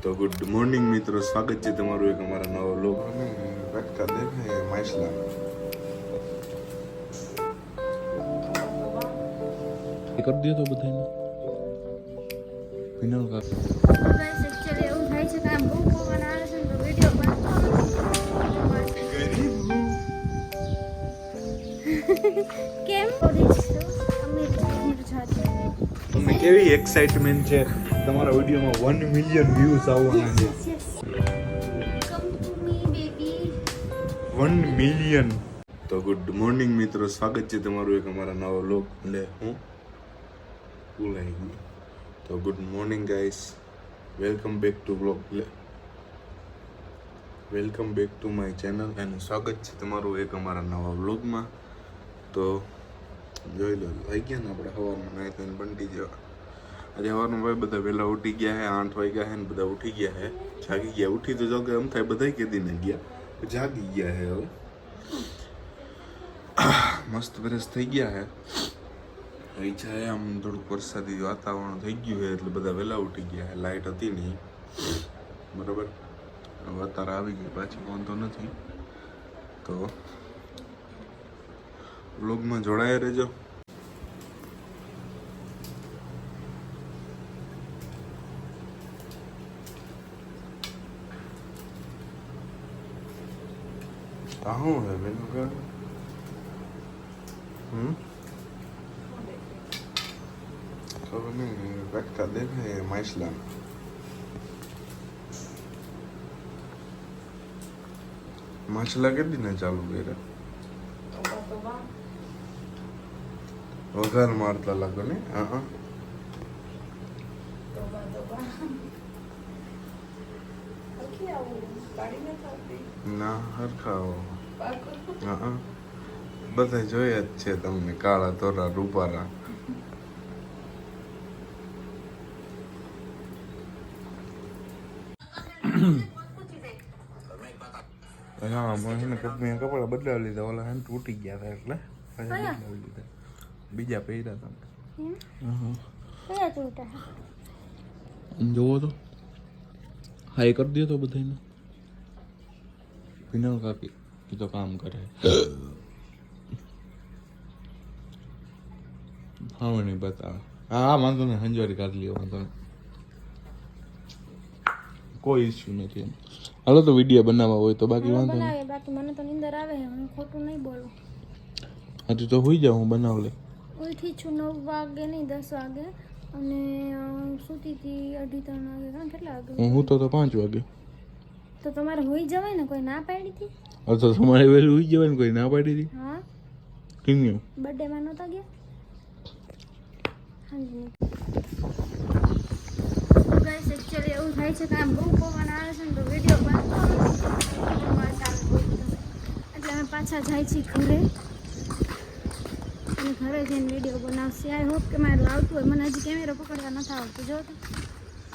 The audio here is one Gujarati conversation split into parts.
તો ગુડ મોર્નિંગ મિત્રો, સ્વાગત છે તમારું એક અમારા નવા વ્લોગ અને રટકા દેખાય માછલા કરી દે તો બધાને ફિનલ કા ગાઈસ એક્ચ્યુઅલી એવું થાય છે કે આમ બહુ પવન આવે છે ને તો વિડિયો કેમ તમને કેવી એક્સાઇટમેન્ટ છે તમારા વિડીયોમાં 1 મિલિયન વ્યૂઝ આવવાના છે. 1 મિલિયન. તો ગુડ મોર્નિંગ મિત્રો, સ્વાગત છે તમારું એક અમારા નવા વ્લોગ એટલે હું ભૂલાઈ ગયું. તો good morning guys, welcome back to vlog welcome back to my channel અને સ્વાગત છે તમારું એક અમારા નવા વ્લોગમાં. તો જોઈ લો, આવી ગયા ને આપણે સવારમાં નાહી ધોઈને બંટી જેવા. આજે સવારમાં ભાઈ બધા વહેલા ઉઠી ગયા હે, 8 વાગ્યા હે ને બધા ઉઠી ગયા હે, જાગી ગયા. ઉઠી તો જોકે એમ થાય બધા કેદીને ગયા, જાગી ગયા હે. હવે મસ્ત ફ્રેશ થઈ ગયા હે. ઈચ્છા હે આમ થોડુંક વરસાદી વાતાવરણ થઈ ગયું છે એટલે બધા વહેલા ઉઠી ગયા હે. લાઇટ હતી નહીં બરાબર, અત્યારે આવી ગઈ પાછી, વાંધો નથી. તો વ્લોગમાં જોડાયા રહેજો. શું હે બેનું કે ખબર નહીં, રટકા દેખાય માછલા. માછલા કેટલી ને ચાલુ કર્યા, વઘાર મારતા લાગો ને. હા ના હરખાઓ. હા બધા જોયા જ છે તમને, કાળા ધોરા રૂપારા. હા મને મેં કપડા બદલાવી લીધા, ઓલા હેન તૂટી ગયા હતા એટલે બદલાવી લીધા, બીજા પહેર્યા હતા. જોવો તો હાઈ કરી દે તો બધાને. ફિનલ કાકી એ તો કામ કરે. હા નહીં બતાવે. હા વાંધો નહીં, હંજવારી કાઢી લ્યો, વાંધો નહીં, કોઈ ઇસ્યુ નથી. હાલો તો વિડીયો બનાવવા હોય તો, બાકી વાંધો નહીં. બાકી મને તો નીંદર આવે છે, હું ખોટું નહીં બોલું. હજુ તો હોઈ જાવ, હું બનાવ લે. ઉઠી છું 9 વાગે નહીં 10 વાગે, અને સૂતી હતી 2:30 વાગે. કેટલા વાગે હું તો 5 વાગે. તો તમારે હોઈ જવાય ને, કોઈ ના પાડી હતી? તો તમારે વહેલું હોઈ જવાય ને, કોઈ ના પાડી હતી? હા કેમ બર્થડે માં નહોતા ગયા? હાજી ગાઈસ એક્ચ્યુઅલી એવું થાય છે કે આમ બહુ પવન આવે છે ને તો વિડીયો એટલે અમે પાછા જાય છીએ ઘરે, અને ઘરે જઈને વિડીયો બનાવશે. આઈ હોપ કે મારું આવતું હોય. મને હજી કેમેરો પકડવા નથી આવતું. જો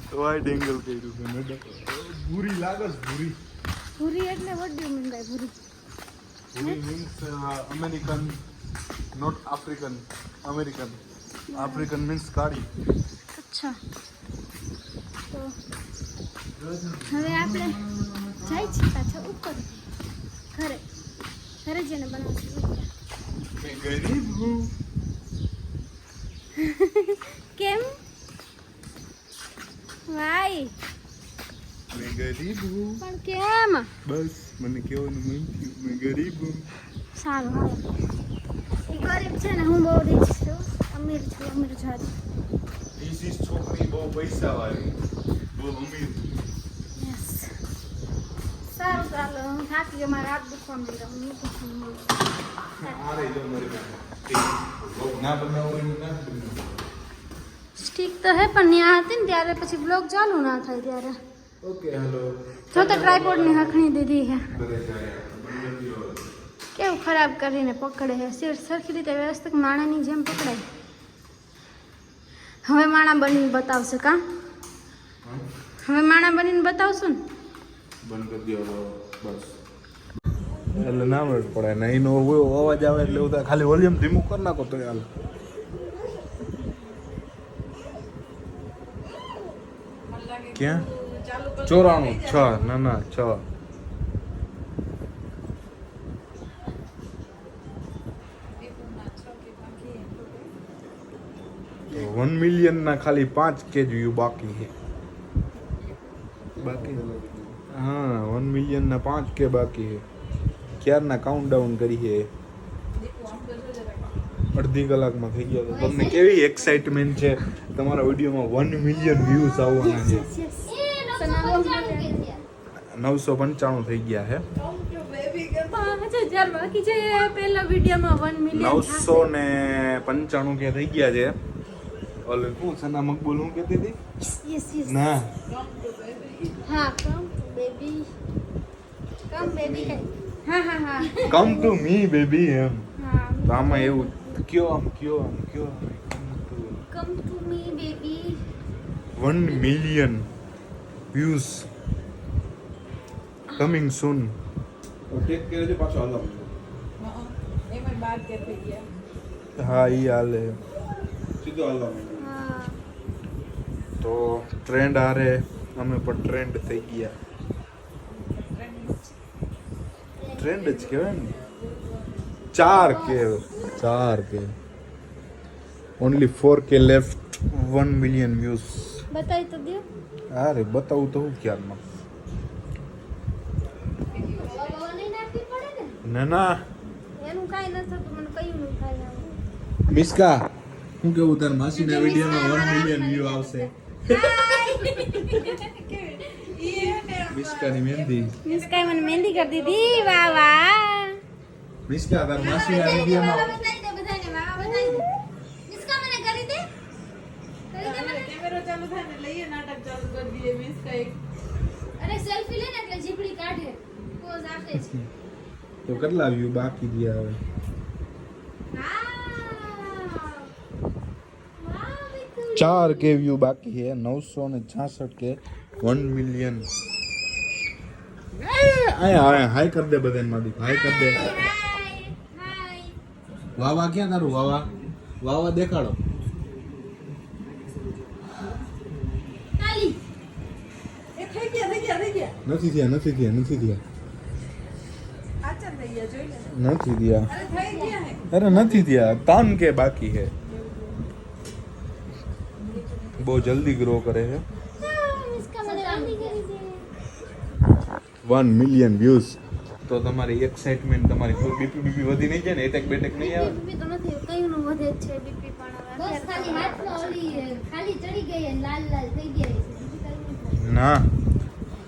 તો વાઇડ એંગલ કર્યું છે મેડમ. ભૂરી લાગે છે, ભૂરી. ભૂરી એટલે વોટ ડુ મીન બાય ભૂરી? ભૂરી means American, not African. American. African means કાળી. અચ્છા. તો હવે આપણે જાય છીએ પાછા ઉપર ઘરે. ઘરે જઈને બનાવશું. મેં ગરીબ હું. કેમ ભાઈ? મેં ગરીબ હું. પણ કેમ? બસ મને કહેવાનું મન થયું, મેં ગરીબ હું. સારું હાલો. એ ગરીબ છે ને, હું બહુ રીચ છું, અમીર છું, અમીર જાત. ઈસી છોકરી બહુ પૈસા વાળી, બહુ અમીર. યસ. સારું ચાલો, હું થાકી ગયો, મારા હાથ દુખવા માંડ્યા. હું આ રહી જો મારી પાસે. ના બનાવો ના બનાવો. સ્ટીક તો હે, પણ ત્યાં હતી ને ત્યારે પછી બ્લોગ ચાલુ ના થાય ત્યારે. Okay hello. જો તો ટ્રાયપોડની હખણી દીધી છે, ઘરે જાય બંધ. કેવું ખરાબ કરીને પકડે છે. સીટ સરખી રીતે વ્યવસ્થિત માણાની જેમ પકડાય. હવે માણા બનીને બતાવશે કા? હવે માણા બનીને બતાવશું ને? બંધ કરી દો બસ. એટલે ના મળે પડે ને, એનો અવાજ આવે એટલે એવું થાય, ખાલી વોલ્યુમ ધીમું કરી નાખો તો હાલ. ક્યાં 94 6 ના 6 1 મિલિયન ના ખાલી 5K વ્યૂ બાકી છે હા 1 મિલિયન ના 5K બાકી છે ક્યારના કાઉન્ટડાઉન કરી છે અડધી કલાકમાં થઈ ગયા તો તમને કેવી એક્સાઇટમેન્ટ છે તમારા વિડીયોમાં 1 મિલિયન વ્યૂઝ આવવાના છે 995 થઈ ગયા છે 5000 બાકી છે પહેલા વિડિયોમાં 1 મિલિયન 995 કે થઈ ગયા છે ઓલે હું સના મકબૂલ હું કહેતી હતી યસ ના હા કમ બેબી હા કમ ટુ મી બેબી એમ હા તો આમાં એવું કયો come to me baby 1 million views coming soon take કરે પાછો હાલો એમાં બાદ કે થઈ ગયા હા ઈ હાલે સીધો હાલો હા તો ટ્રેન્ડ હારે અમે પણ ટ્રેન્ડ થઈ ગયા ટ્રેન્ડ જ કહેવાય ને 4K only 4K left 1 million views બતાવી તો દો અરે બતાવું તો હું ક્યારમાં ના એનું કાઈ ન થતું મને કયું ન થાય મિસ્કા હું કેવું તાર માસીના વિડીયોમાં 1 મિલિયન વ્યૂ આવશે મિસ્કાની મહેંદી મિસ્કાઈ મને મહેંદી કરી દીધી વાહ વાહ મિસ્કા તાર માસીના વિડીયોમાં કેમેરો ચાલુ થાય ને લઈએ નાટક ચાલુ કરી દઈએ મિસ કઈ અરે સેલ્ફી લે ને એટલે જીભડી કાઢે પોઝ આપે છે તો કેટલા વ્યૂ બાકી રહ્યા હવે વાહ 4K વ્યૂ બાકી છે 966K 1 મિલિયન આયા હાય કર દે બધાને માદી હાય કર દે વાવા ક્યાં તારું વાવા દેખાડો તાલી એ થઈ ગયા નથી થયા આચર થઈ ગયા જોઈ લે નથી થયા અરે થઈ ગયા હે અરે નથી થયા 3K બાકી છે બહુ જલ્દી ગ્રો કરે છે મિસ્કા મને મહેંદી કરી દે 1 મિલિયન વ્યૂઝ તો તમારી એક્સાઇટમેન્ટ તમારી બીપી વધી નહીં જાય ને એટેક બેટેક નહીં આવે બીપી તો નથી કયું નું વધે છે બીપી પણ હવે બસ ખાલી હાથમાં ઓલી ખાલી ચડી ગઈ અને લાલ લાલ થઈ ગયા છે બીજું કઈ નહીં ના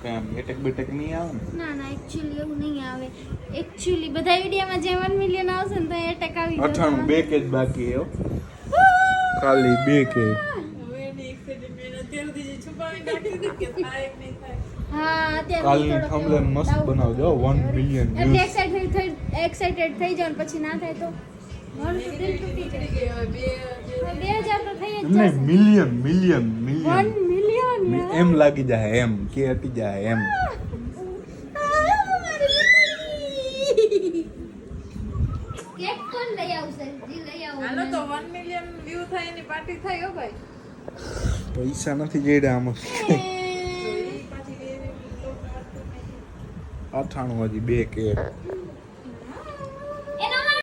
કામ એટેક બેટેક નહીં આવે ને ના એક્ચ્યુઅલી એવું નહીં આવે એક્ચ્યુઅલી બધા વિડિયોમાં જે 1 મિલિયન આવશે ને તો એટેક આવી 98 2K જ બાકી છે હો. ખાલી 2K હવે એની એક્સિડન્ટ મેં અત્યાર સુધી જે છુપાવી નાખી દીધી કે થાય કે નહીં થાય હા અત્યારે કાલની થોડોક થંબનેલ મસ્ત doubt બનાવજો 1 મિલિયન એટલે વ્યૂઝ એક્સાઇટેડ થઈ જાવ ને પછી ના થાય તો મારું તો દિલ તૂટી નીકળી ગઈ હવે બે જાય 2000 તો થઈ જ એમને જશે મિલિયન 1 મિલિયન એમ લાગી જાય એમ કે હટી જાય એમ કેક કોણ લઈ આવશે જી લઈ આવો હાલો તો 1 મિલિયન વ્યૂ થાય એની પાર્ટી થાય હો ભાઈ પૈસા નથી જડ્યા આમાં તો ઈ પાછી બે અઠાણું હજી 2K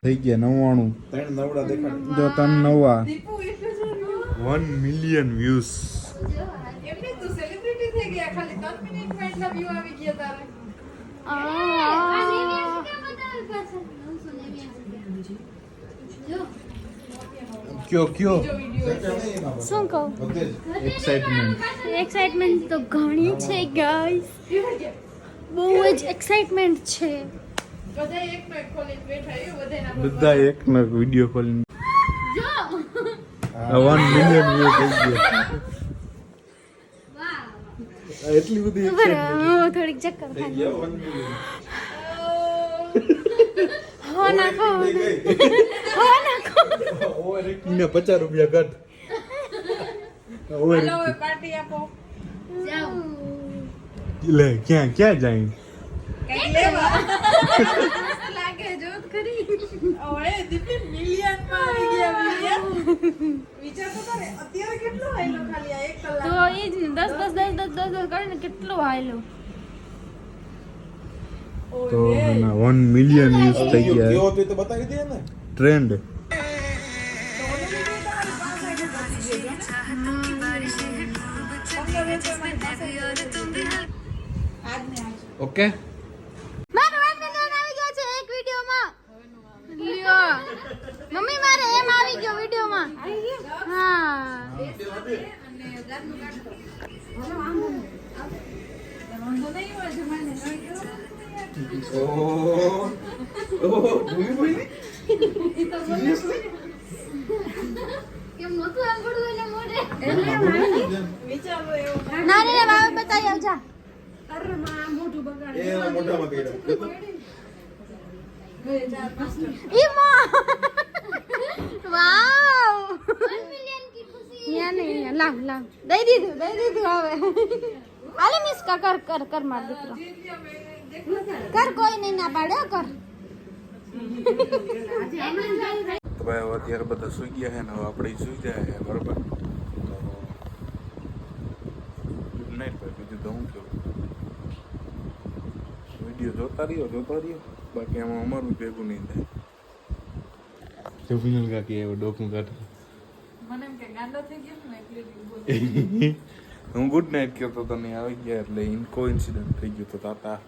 થઈ ગયા 99 જો 3 નવા દીપુ એટલું જ 1 મિલિયન વ્યૂઝ એમની તું સેલિબ્રિટી થઈ ગયા ખાલી 3 મિનિટમાં એટલા વ્યૂ આવી ગયા તારે કયો શું કહું એક્સાઇટમેન્ટ તો ઘણી છે ગાઈસ બહુ જ એક્સાઇટમેન્ટ છે બધા એકનો એક ખોલીને બેઠા એ બધાના બધા એક નો વિડિયો ખોલીને જો 1 મિલિયન વ્યૂ થઈ ગયા વાહ એટલી બધી થોડીક ચક્કર થઈ થાય ગયા 1 મિલિયન હો નાખો હો નાખો ઓવર એક્ટિંગ ને 50 રૂપિયા ઘટ ઓવર હાલો હવે પાર્ટી આપો જાઓ લે ક્યાં જાય કઈ લેવા લાગે જો તો ખરી ઓએ દીપી મિલિયન માં આવી ગયા મિલિયન વિચાર તો કરે અત્યારે કેટલો હાઈલો ખાલી આ 1 કલાક તો ઈ જ ને 10 કરીને કેટલો હાયલો. તો એના 1 મિલિયન વ્યૂઝ થઈ ગયા કેવો તો બતાવી દે ને. ટ્રેન્ડ ઓકે મારો 1 મિલિયન આવી ગયા છે એક વિડિયોમાં. લ્યો મમ્મી મારે એમ આવી ગયો વિડિયોમાં. હા વાંધો નહીં હોય જમાને કેમ નતું આંગળું એટલે મોઢે વિચારો એવો ના રે વાવ બતાવી આવજા. એ મોઢામાં કર્યો ઈ માં વાવ 1 મિલિયન की खुशी યા નહીં લાવ લાવ દઈ દીધું હવે આલે મિસ કર માર દીકરો કર કોઈ નહીં ના પાડ્યો કર. તો ભાઈ હવે અત્યારે બધા સુઈ ગયા છે ને હવે આપણે સુઈ જાય છે બરાબર. તો ગુડ નાઇટ ભાઈ. બીજું તો હું કેવું, વિડીયો જોતા રહ્યો બાકી આમાં અમારું ભેગું નહીં થાય. જો ફિનલ કાકી એવો ડોકું કાઢે મને એમ કે ગાંડો થઈ ગયો ને એટલે હું ગુડ નાઇટ કહેતો તો નહીં આવી ગયા એટલે ઇન્કોઇન્સિડન્ટ થઈ ગયું તો તાતા